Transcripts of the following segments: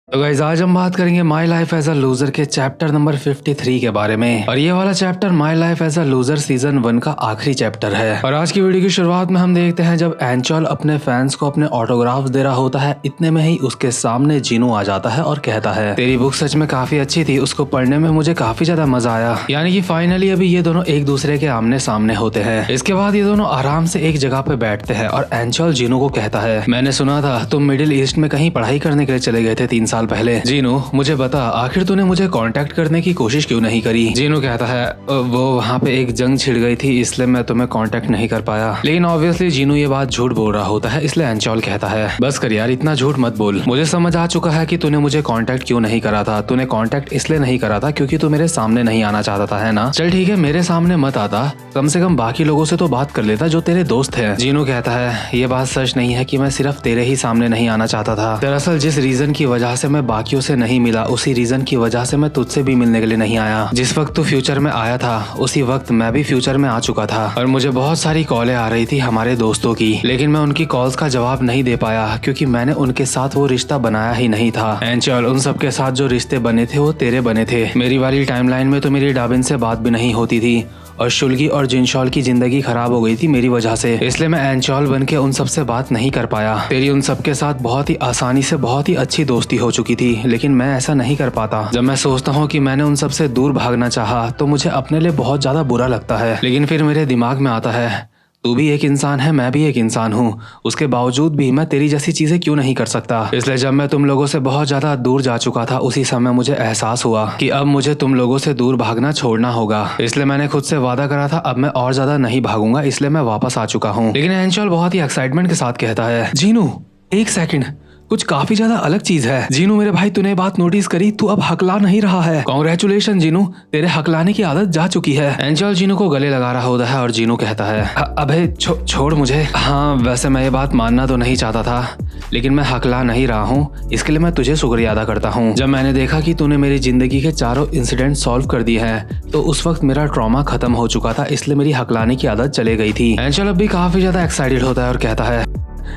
तो गाइस आज हम बात करेंगे my life as a loser के चैप्टर नंबर 53 के बारे में। और ये वाला chapter my life as a loser season 1 का आखिरी चैप्टर है। और आज की वीडियो की शुरुआत में हम देखते हैं जब एंचोल अपने फैंस को अपने ऑटोग्राफ्स दे रहा होता है, इतने में ही उसके सामने जीनू आ जाता है और कहता है तेरी बुक सच में काफी अच्छी थी, उसको पढ़ने में मुझे काफी ज्यादा मजा आया। यानी कि फाइनली अभी ये दोनों एक दूसरे के आमने सामने होते हैं। इसके बाद ये दोनों आराम से एक जगह पे बैठते हैं और एंचोल जीनू को कहता है मैंने सुना था तुम मिडिल ईस्ट में कहीं पढ़ाई करने के लिए चले गए थे 3 साल पहले। जीनू मुझे बता आखिर तूने मुझे कांटेक्ट करने की कोशिश क्यों नहीं करी। जीनू कहता है वो वहाँ पे एक जंग छिड़ गई थी इसलिए मैं तुम्हें कांटेक्ट नहीं कर पाया। लेकिन ऑब्वियसली जीनू ये बात झूठ बोल रहा होता है, इसलिए एंचोल कहता है बस कर यार इतना झूठ मत बोल, मुझे समझ आ चुका है कि तूने मुझे कांटेक्ट क्यों नहीं करा था। तूने कांटेक्ट इसलिए नहीं करा था क्योंकि तू मेरे सामने नहीं आना चाहता था, है ना। चल ठीक है मेरे सामने मत आता, कम से कम बाकी लोगों से तो बात कर लेता जो तेरे दोस्त है। जीनू कहता है ये बात सच नहीं है कि मैं सिर्फ तेरे ही सामने नहीं आना चाहता था। दरअसल जिस रीजन की वजह से मैं बाकियों से नहीं मिला उसी रीजन की वजह से मैं तुझसे भी मिलने के लिए नहीं आया। जिस वक्त तू फ्यूचर में आया था उसी वक्त मैं भी फ्यूचर में आ चुका था और मुझे बहुत सारी कॉलें आ रही थी हमारे दोस्तों की, लेकिन मैं उनकी कॉल्स का जवाब नहीं दे पाया क्योंकि मैंने उनके साथ वो रिश्ता बनाया ही नहीं था। एंचोल उन सबके साथ जो रिश्ते बने थे वो तेरे बने थे। मेरी वाली टाइमलाइन में तो मेरी डाबिन से बात भी नहीं होती थी और शुल्गी और जिनशॉल की जिंदगी खराब हो गई थी मेरी वजह से, इसलिए मैं एंचोल बन के उन सब से बात नहीं कर पाया। तेरी उन सब के साथ बहुत ही आसानी से बहुत ही अच्छी दोस्ती हो चुकी थी, लेकिन मैं ऐसा नहीं कर पाता। जब मैं सोचता हूँ कि मैंने उन सब से दूर भागना चाहा तो मुझे अपने लिए बहुत ज्यादा बुरा लगता है, लेकिन फिर मेरे दिमाग में आता है तू भी एक इंसान है, मैं भी एक इंसान हूँ, उसके बावजूद भी मैं तेरी जैसी चीजें क्यों नहीं कर सकता। इसलिए जब मैं तुम लोगों से बहुत ज्यादा दूर जा चुका था उसी समय मुझे एहसास हुआ कि अब मुझे तुम लोगों से दूर भागना छोड़ना होगा। इसलिए मैंने खुद से वादा करा था अब मैं और ज्यादा नहीं भागूंगा, इसलिए मैं वापस आ चुका हूँ। लेकिन एंचोल बहुत ही एक्साइटमेंट के साथ कहता है जीनू एक सेकंड, कुछ काफी ज्यादा अलग चीज है। जीनू मेरे भाई तूने बात नोटिस करी, तू अब हकला नहीं रहा है। कांग्रेचुलेशन जीनू, तेरे हकलाने की आदत जा चुकी है। एंचोल जीनू को गले लगा रहा होता है और जीनू कहता है अबे छोड़ मुझे। हाँ वैसे मैं ये बात मानना तो नहीं चाहता था, लेकिन मैं हकला नहीं रहा हूँ, इसके लिए मैं तुझे शुक्रिया अदा करता हूँ। जब मैंने देखा कि तूने मेरी जिंदगी के चारों इंसिडेंट सॉल्व कर दिए हैं तो उस वक्त मेरा ट्रॉमा खत्म हो चुका था, इसलिए मेरी हकलाने की आदत चले गई थी। एंचोल अब भी काफी ज्यादा एक्साइटेड होता है और कहता है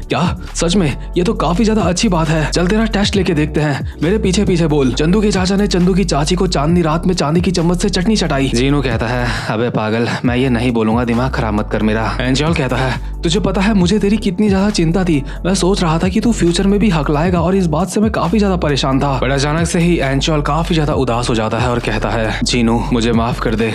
क्या सच में, ये तो काफी ज्यादा अच्छी बात है। चल तेरा टेस्ट लेके देखते हैं, मेरे पीछे पीछे बोल। चंदू के चाचा ने चंदू की चाची को चांदनी रात में चांदी की चम्मच से चटनी चटाई। जीनू कहता है अबे पागल मैं ये नहीं बोलूंगा, दिमाग खराब मत कर मेरा। एंचोल कहता है तुझे पता है मुझे तेरी कितनी ज्यादा चिंता थी, मैं सोच रहा था कि तू फ्यूचर में भी हक लाएगा और इस बात से मैं काफी ज्यादा परेशान था। बट अचानक से ही एंचोल काफी ज्यादा उदास हो जाता है और कहता है जीनू मुझे माफ कर दे,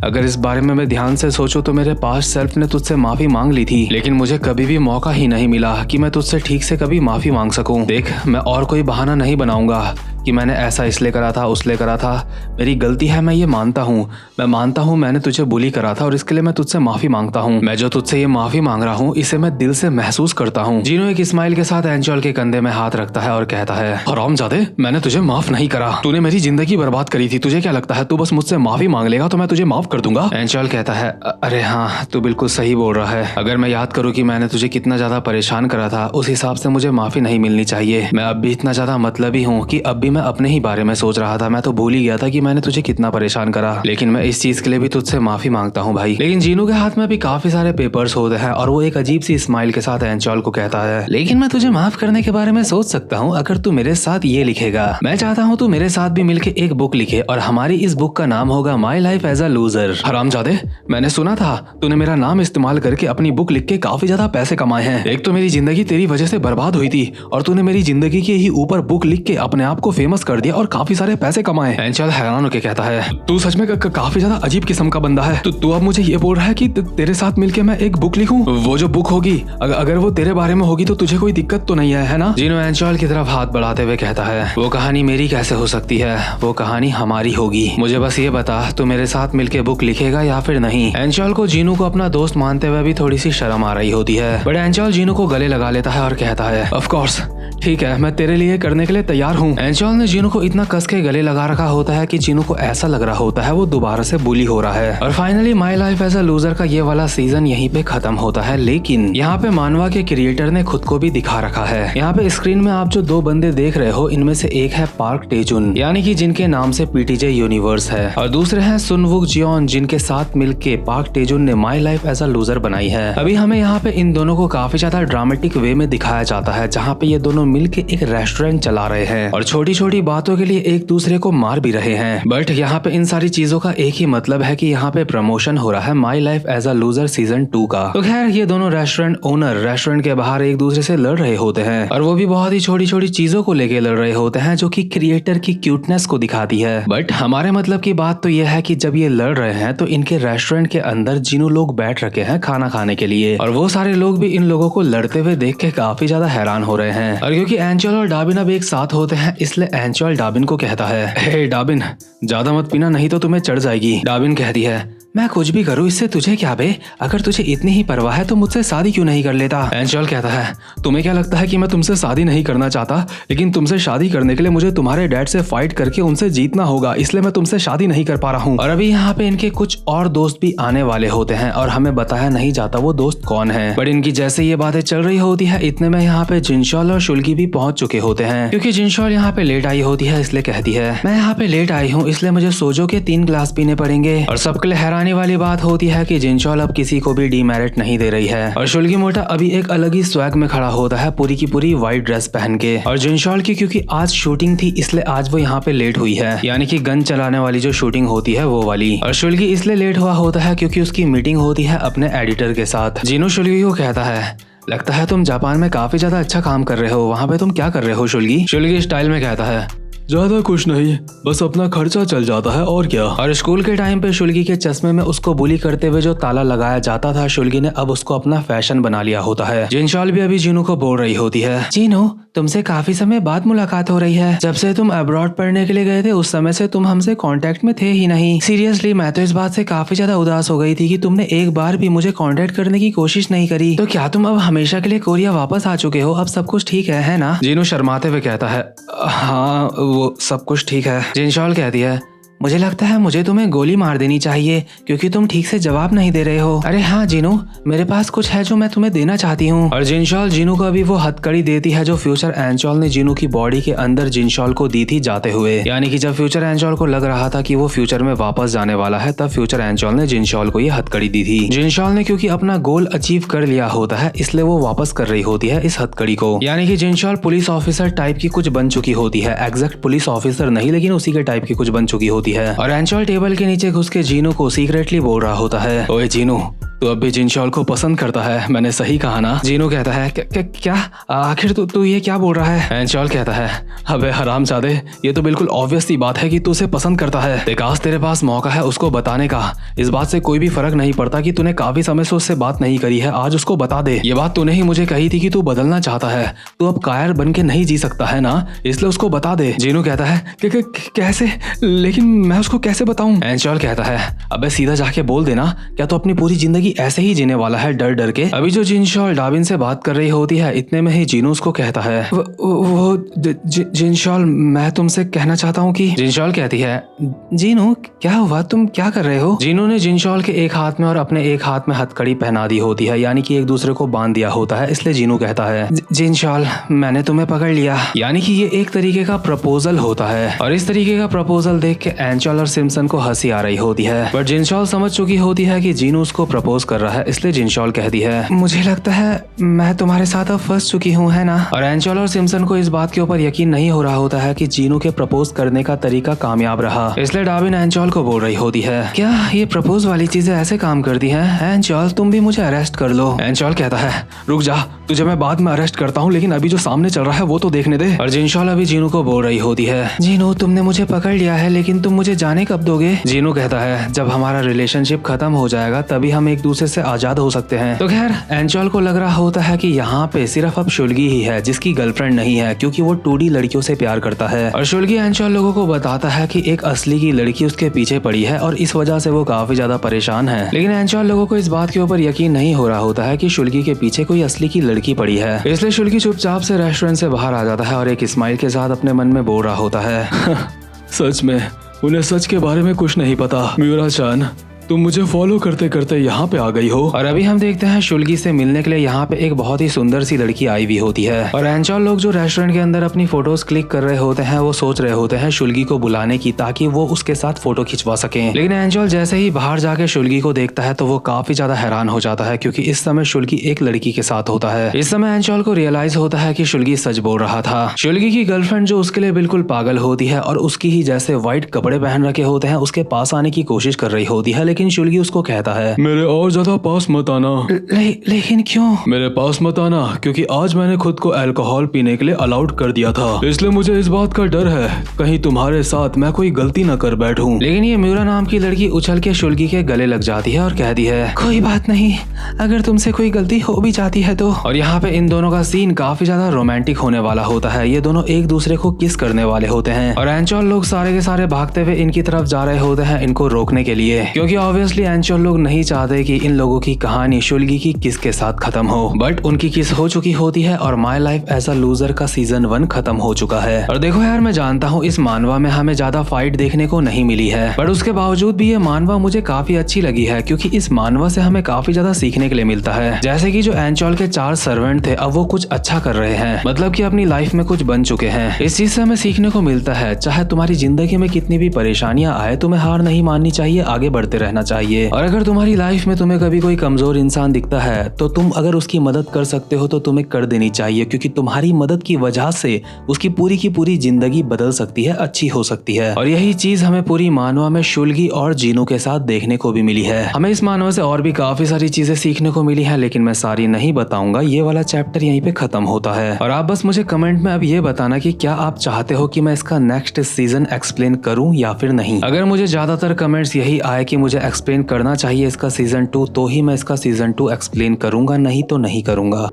अगर इस बारे में मैं ध्यान से सोचूं तो मेरे पास्ट सेल्फ ने तुझसे माफी मांग ली थी, लेकिन मुझे कभी भी मौका ही नहीं मिला कि मैं तुझसे ठीक से कभी माफी मांग सकूं। देख मैं और कोई बहाना नहीं बनाऊंगा कि मैंने ऐसा इसलिए करा था उसलिए करा था, मेरी गलती है मैं ये मानता हूँ। मैं मानता हूँ मैंने तुझे बुली करा था और इसके लिए मैं तुझसे माफी मांगता हूँ। मैं जो तुझसे ये माफी मांग रहा हूँ इसे मैं दिल से महसूस करता हूँ। जीनू एक स्माइल के साथ एंचोल के कंधे में हाथ रखता है और कहता है हरामजादे मैंने तुझे माफ नहीं करा, तूने मेरी जिंदगी बर्बाद करी थी, तुझे क्या लगता है तू बस मुझसे माफी मांग लेगा तो मैं तुझे माफ कर दूंगा। एंचोल कहता है अरे हाँ तू बिल्कुल सही बोल रहा है, अगर मैं याद करूँ कि मैंने तुझे कितना ज्यादा परेशान करा था उस हिसाब से मुझे माफी नहीं मिलनी चाहिए। मैं अब भी इतना ज्यादा मतलबी हूँ कि अब भी मैं अपने ही बारे में सोच रहा था, मैं तो भूल ही गया था कि मैंने तुझे कितना परेशान करा, लेकिन मैं इस चीज के लिए भी तुझसे माफी मांगता हूँ भाई। लेकिन जीनू के हाथ में भी काफी सारे पेपर्स होते हैं और वो एक अजीब सी स्माइल के साथ एंचोल को कहता है लेकिन मैं तुझे माफ करने के बारे में सोच सकता हूँ अगर तू मेरे साथ ये लिखेगा। मैं चाहता हूँ तू मेरे साथ भी मिलके एक बुक लिखे और हमारी इस बुक का नाम होगा my life as a loser. हरामजादे मैंने सुना था तूने मेरा नाम इस्तेमाल करके अपनी बुक लिख के काफी ज्यादा पैसे कमाए हैं। एक तो मेरी जिंदगी तेरी वजह से बर्बाद हुई थी और तूने मेरी जिंदगी के ही ऊपर बुक लिख के अपने आप को फेमस कर दिया और काफी सारे पैसे कमाए। एंचोल हैरान होकर कहता है तू सच में काफी ज्यादा अजीब किस्म का बंदा है। तू अब मुझे ये बोल रहा है कि तेरे साथ मिलके मैं एक बुक लिखूं? वो जो बुक होगी अगर वो तेरे बारे में होगी तो तुझे कोई दिक्कत तो नहीं है ना? जीनू एंचोल की तरफ हाथ बढ़ाते हुए कहता है वो कहानी मेरी कैसे हो सकती है, वो कहानी हमारी होगी। मुझे बस ये बता तू मेरे साथ मिलके बुक लिखेगा या फिर नहीं। एंचोल को जीनू को अपना दोस्त मानते हुए भी थोड़ी सी शर्म आ रही होती है, बट एंचोल जीनू को गले लगा लेता है और कहता है ऑफ कोर्स ठीक है मैं तेरे लिए करने के लिए तैयार हूँ। एंचोल ने जीनू को इतना कस के गले लगा रखा होता है कि जीनू को ऐसा लग रहा होता है वो दोबारा से बुली हो रहा है। और finally my life as a loser का ये वाला सीजन यहीं पे खत्म होता है, लेकिन यहाँ पे मानवा के क्रिएटर ने खुद को भी दिखा रखा है। यहाँ पे स्क्रीन में आप जो 2 बंदे देख रहे हो इनमें से एक है पार्क टेजुन यानी कि जिनके नाम से पीटीजे यूनिवर्स है और दूसरे हैं सुनवुक जियोन जिनके साथ मिलके पार्क टेजुन ने my life as a loser बनाई है। अभी हमें यहाँ पे इन दोनों को काफी ज्यादा ड्रामेटिक वे में दिखाया जाता है जहाँ पे ये दोनों मिलके एक रेस्टोरेंट चला रहे हैं और छोटी छोटी बातों के लिए एक दूसरे को मार भी रहे हैं। बट यहाँ पे इन सारी चीजों का एक ही मतलब है कि यहाँ पे प्रमोशन हो रहा है my life as a loser season 2 का। तो खैर ये दोनों रेस्टोरेंट ओनर रेस्टोरेंट के बाहर एक दूसरे से लड़ रहे होते हैं और वो भी बहुत ही छोटी छोटी चीजों को लेके लड़ रहे होते हैं जो कि क्रिएटर की क्यूटनेस को दिखाती है। बट हमारे मतलब की बात तो यह है कि जब ये लड़ रहे हैं तो इनके रेस्टोरेंट के अंदर जिन्हों लोग बैठ रखे हैं खाना खाने के लिए और वो सारे लोग भी इन लोगों को लड़ते हुए देख के काफी ज्यादा हैरान हो रहे हैं। और क्योंकि एंचल और डाबिन अब एक साथ होते हैं इसलिए एंचल डाबिन को कहता है, हे डाबिन ज्यादा मत पीना नहीं तो तुम्हें चढ़ जाएगी। डाबिन कहती है, मैं कुछ भी करूँ इससे तुझे क्या बे, अगर तुझे इतनी ही परवाह है तो मुझसे शादी क्यों नहीं कर लेता। एंचल कहता है, तुम्हें क्या लगता है कि मैं तुमसे शादी नहीं करना चाहता, लेकिन तुमसे शादी करने के लिए मुझे तुम्हारे डैड से फाइट करके उनसे जीतना होगा, इसलिए मैं तुमसे शादी नहीं कर पा रहा हूँ। और अभी यहाँ पे इनके कुछ और दोस्त भी आने वाले होते हैं और हमें बताया नहीं जाता वो दोस्त कौन है। बट इनकी जैसे ये बातें चल रही होती है इतने में यहाँ पे जिनशॉल और शुल्गी भी पहुंच चुके होते हैं। क्योंकि जिनशॉल यहाँ पे लेट आई होती है इसलिए कहती है, मैं यहाँ पे लेट आई हूँ इसलिए मुझे सोजो के 3 ग्लास पीने पड़ेंगे। और सबके लिए हैरानी वाली बात होती है कि जिनशॉल अब किसी को भी डीमेरिट नहीं दे रही है। और शुल्गी मोटा अभी एक अलग ही स्वैग में खड़ा होता है पूरी की पूरी व्हाइट ड्रेस पहन के। और जिनशॉल की क्योंकि आज शूटिंग थी इसलिए आज वो यहाँ पे लेट हुई है, यानी कि गन चलाने वाली जो शूटिंग होती है वो वाली। और शुल्गी इसलिए लेट हुआ होता है क्योंकि उसकी मीटिंग होती है अपने एडिटर के साथ। जिनो शुल्गी को कहता है, लगता है तुम जापान में काफी ज्यादा अच्छा काम कर रहे हो, वहाँ पे तुम क्या कर रहे हो शुल्गी। शुल्गी स्टाइल में कहता है, ज्यादा कुछ नहीं, बस अपना खर्चा चल जाता है और क्या। और स्कूल के टाइम पे शुल्गी के चश्मे में उसको बुली करते हुए जो ताला लगाया जाता था शुल्गी ने अब उसको अपना फैशन बना लिया होता है। जिनशॉल भी अभी जीनू को बोल रही होती है, जीनू तुमसे काफी समय बाद मुलाकात हो रही है, जब से तुम अब्रॉड पढ़ने के लिए गए थे उस समय से तुम हमसे कांटेक्ट में थे ही नहीं। सीरियसली मैं तो इस बात से काफी ज्यादा उदास हो गई थी कि तुमने एक बार भी मुझे कांटेक्ट करने की कोशिश नहीं करी। तो क्या तुम अब हमेशा के लिए कोरिया वापस आ चुके हो, अब सब कुछ ठीक है ना। जीनू शर्माते हुए कहता है, हाँ वो सब कुछ ठीक है। जिनशॉल कहती है, मुझे लगता है मुझे तुम्हें गोली मार देनी चाहिए क्योंकि तुम ठीक से जवाब नहीं दे रहे हो। अरे हाँ जीनू, मेरे पास कुछ है जो मैं तुम्हें देना चाहती हूँ। और जिनशॉल जीनू को अभी वो हथकड़ी देती है जो फ्यूचर एंचॉल ने जीनू की बॉडी के अंदर जिनशॉल को दी थी जाते हुए। यानी कि जब फ्यूचर एंचॉल को लग रहा था कि वो फ्यूचर में वापस जाने वाला है तब फ्यूचर एंचॉल ने जिनशॉल को ये हथकड़ी दी थी। जिनशॉल ने क्योंकि अपना गोल अचीव कर लिया होता है इसलिए वो वापस कर रही होती है इस हथकड़ी को। यानी कि जिनशॉल पुलिस ऑफिसर टाइप की कुछ बन चुकी होती है, एग्जैक्ट पुलिस ऑफिसर नहीं लेकिन उसी के टाइप की कुछ बन चुकी होती है। और एंचॉल टेबल के नीचे घुस के जीनू को सीक्रेटली बोल रहा होता है, ओए जीनू तू अब भी जिनशॉल को पसंद करता है, मैंने सही कहा ना। जीनू कहता है, क्या आखिर तू ये क्या बोल रहा है। एंचॉल कहता है, अबे हरामजादे ये तो बिल्कुल ऑब्वियस सी बात है कि तू उसे पसंद करता है। देख आज तेरे पास मौका है उसको बताने का, इस बात से कोई भी फर्क नहीं पड़ता कि तूने काफी समय से उससे बात नहीं करी है, आज उसको बता दे। ये बात तूने ही मुझे कही थी कि तू बदलना चाहता है, तू अब कायर बन के नहीं जी सकता है ना, इसलिए उसको बता दे। जीनू कहता है, कैसे, लेकिन मैं उसको कैसे बताऊं। एंचॉल कहता है, अबे सीधा जाके बोल देना, क्या तू अपनी पूरी जिंदगी ऐसे ही जीने वाला है डर डर के। अभी जो जिनशॉल डाबिन से बात कर रही होती है इतने में ही जीनू उसको कहता है, वो जिनशॉल मैं तुमसे कहना चाहता हूँ कि। जिनशॉल कहती है, जीनू क्या हुआ, तुम क्या कर रहे हो। जीनू ने जिनशॉल के एक हाथ में और अपने एक हाथ में हथकड़ी पहना दी होती है, यानी कि एक दूसरे को बांध दिया होता है, इसलिए जीनू कहता है, जिनशॉल मैंने तुम्हें पकड़ लिया। यानी कि ये एक तरीके का प्रपोजल होता है और इस तरीके का प्रपोजल देख के एंचॉल और सिम्पसन को हंसी आ रही होती है। बट जिनशॉल समझ चुकी होती है कि जीनू उसको प्रपोज कर रहा है, इसलिए जिनशॉल कहती है, मुझे लगता है मैं तुम्हारे साथ अब फंस चुकी हूँ है ना। और एंचॉल और सिम्पसन को इस बात के ऊपर यकीन नहीं हो रहा होता है कि जीनू के प्रपोज करने का तरीका कामयाब रहा, इसलिए डाबिन एंचॉल को बोल रही होती है, क्या ये प्रपोज वाली चीजें ऐसे काम करती हैं। एंचॉल तुम भी मुझे अरेस्ट कर लो। एंचॉल कहता है, रुक जा, तुझे मैं बाद में अरेस्ट करता हूँ, लेकिन अभी जो सामने चल रहा है वो तो देखने दे। और जिनशॉल अभी जीनू को बोल रही होती है, जीनू तुमने मुझे पकड़ लिया है लेकिन तुम मुझे जाने कब दोगे। जीनू कहता है, जब हमारा रिलेशनशिप खत्म हो जाएगा तभी हम एक दूसरे से आजाद हो सकते हैं। तो खैर एंचॉल को लग रहा होता है कि यहाँ पे सिर्फ अब शुल्गी ही है जिसकी गर्लफ्रेंड नहीं है, क्योंकि वो 2D लड़कियों से प्यार करता है। और शुल्गी एंचॉल लोगों को बताता है कि एक असली की लड़की उसके पीछे पड़ी है और इस वजह से वो काफी ज्यादा परेशान है। लेकिन एंचॉल लोगों को इस बात के ऊपर यकीन नहीं हो रहा होता है कि शुल्गी के पीछे कोई असली की लड़की पड़ी है, इसलिए शुल्गी चुपचाप से रेस्टोरेंट से बाहर आ जाता है और एक स्माइल के साथ अपने मन में बोल रहा होता है, सच में उन्हें सच के बारे में कुछ नहीं पता। म्यूरा चान तुम मुझे फॉलो करते करते यहाँ पे आ गई हो। और अभी हम देखते हैं शुल्गी से मिलने के लिए यहाँ पे एक बहुत ही सुंदर सी लड़की आई हुई होती है और एंचॉल लोग जो रेस्टोरेंट के अंदर अपनी फोटोज क्लिक कर रहे होते हैं वो सोच रहे होते हैं शुल्गी को बुलाने की ताकि वो उसके साथ फोटो खिंचवा सके। लेकिन एंचॉल जैसे ही बाहर जाके शुल्गी को देखता है तो वो काफी ज्यादा हैरान हो जाता है क्योंकि इस समय शुल्गी एक लड़की के साथ होता है। इस समय एंचॉल को रियलाइज होता है कि शुल्गी सच बोल रहा था। शुल्गी की गर्लफ्रेंड जो उसके लिए बिल्कुल पागल होती है और उसकी ही जैसे व्हाइट कपड़े पहन रखे होते हैं उसके पास आने की कोशिश कर रही होती है, लेकिन शुल्गी उसको कहता है मेरे और ज्यादा पास मत आना। लेकिन क्यों? मेरे पास मत आना क्योंकि आज मैंने खुद को अल्कोहल पीने के लिए अलाउड कर दिया था, इसलिए मुझे इस बात का डर है कहीं तुम्हारे साथ मैं कोई गलती न कर बैठूं। लेकिन ये म्यूरा नाम की लड़की उछल के शुल्गी के गले लग जाती है और कहती है कोई बात नहीं, अगर तुमसे कोई गलती हो भी जाती है तो। और यहाँ पे इन दोनों का सीन काफी ज्यादा रोमांटिक होने वाला होता है। ये दोनों एक दूसरे को किस करने वाले होते हैं और एंचॉल लोग सारे के सारे भागते हुए इनकी तरफ जा रहे होते हैं इनको रोकने के लिए, क्योंकि ऑब्वियसली एंचॉल लोग नहीं चाहते कि इन लोगों की कहानी शुल्गी की किस के साथ खत्म हो। बट उनकी किस हो चुकी होती है और my life as a loser का सीजन 1 खत्म हो चुका है। और देखो यार, मैं जानता हूँ इस मानवा में हमें ज्यादा फाइट देखने को नहीं मिली है, बट उसके बावजूद भी ये मानवा मुझे काफी अच्छी लगी है क्योंकि इस मानवा से हमें काफी ज्यादा सीखने के लिए मिलता है। जैसे कि जो एंचॉल के 4 सर्वेंट थे अब वो कुछ अच्छा कर रहे हैं, मतलब कि अपनी लाइफ में कुछ बन चुके हैं। इस चीज से हमें सीखने को मिलता है चाहे तुम्हारी जिंदगी में कितनी भी परेशानियां आए तुम्हें हार नहीं माननी चाहिए, आगे बढ़ते रहना चाहिए। और अगर तुम्हारी लाइफ में तुम्हें कभी कोई कमजोर इंसान दिखता है तो तुम अगर उसकी मदद कर सकते हो तो तुम्हें कर देनी चाहिए, क्योंकि तुम्हारी मदद की वजह से उसकी पूरी की पूरी जिंदगी बदल सकती है, अच्छी हो सकती है। और यही चीज हमें पूरी मानवा में शुल्गी और जीनू के साथ देखने को भी मिली है। हमें इस मानवा से और भी काफी सारी चीजें सीखने को मिली है, लेकिन मैं सारी नहीं बताऊंगा। ये वाला चैप्टर यहीं पे खत्म होता है और आप बस मुझे कमेंट में अब ये बताना कि क्या आप चाहते हो कि मैं इसका नेक्स्ट सीजन एक्सप्लेन करूं या फिर नहीं। अगर मुझे ज्यादातर कमेंट्स यही आए कि मुझे एक्सप्लेन करना चाहिए इसका सीजन 2 तो ही मैं इसका सीजन 2 एक्सप्लेन करूंगा, नहीं तो नहीं करूंगा।